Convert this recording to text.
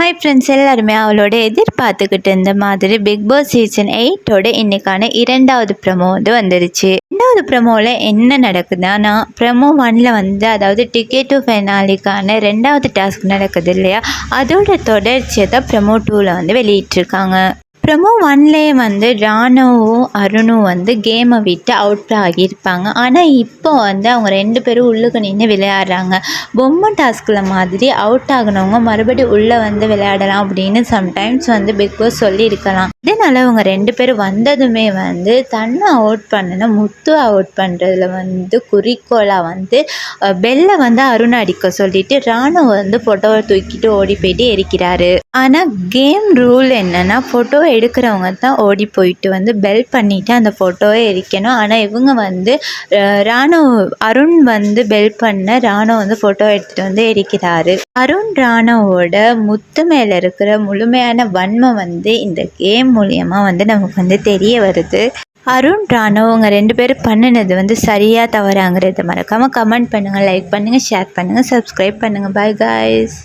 Hi friends, எல்லாருமே அவளோட எதிர்பார்த்துக்கிட்டு இருந்த மாதிரி பிக் பாஸ் சீசன் 8ஓட இன்னைக்கான 2வது ப்ரமோ வந்துருச்சு. 2வது ப்ரமோவில் என்ன நடக்குதுன்னா, ப்ரமோ 1ல் அதாவது டிக்கெட் டு ஃபைனாலிக்கான 2வது டாஸ்க் நடக்குது இல்லையா, அதோட தொடர்ச்சியை தான் ப்ரமோ 2ல் வெளியிட்டிருக்காங்க. ப்ரமோ 1லே ராணுவும் அருணும் கேமை விட்டு அவுட் ஆகியிருப்பாங்க. ஆனால் இப்போ அவங்க 2 பேரும் உள்ளுக்கு நின்று விளையாடுறாங்க. பொம்மை டாஸ்கில் மாதிரி அவுட் ஆகினவங்க மறுபடியும் உள்ளே விளையாடலாம் அப்படின்னு சம்டைம்ஸ் பிக் பாஸ் சொல்லியிருக்கலாம். இதனால் அவங்க 2 பேரும் வந்ததுமே தன்னை அவுட் பண்ணனா முத்து அவுட் பண்ணுறதுல குறிக்கோளாக பெல்லை அருண் அடிக்க சொல்லிட்டு ராணு ஃபோட்டோவை தூக்கிட்டு ஓடி போயிட்டு எரிக்கிறாரு. ஆனால் கேம் ரூல் என்னென்னா, ஃபோட்டோ எடுக்கிறவங்க தான் ஓடி போயிட்டு பெல் பண்ணிவிட்டு அந்த ஃபோட்டோவை எரிக்கணும். ஆனால் இவங்க ராணு அருண் பெல் பண்ண ராணு ஃபோட்டோ எடுத்துகிட்டு எரிக்கிறாரு. அருண் ராணுவோட முத்து மேலே இருக்கிற முழுமையான வன்மை இந்த கேம் மூலியமாக நமக்கு தெரிய வருது. அருண் ராணு அவங்க 2 பேரும் பண்ணினது சரியாக தவறாங்கிறது மறக்காமல் கமெண்ட் பண்ணுங்கள், லைக் பண்ணுங்கள், ஷேர் பண்ணுங்கள், சப்ஸ்கிரைப் பண்ணுங்கள். Bye guys.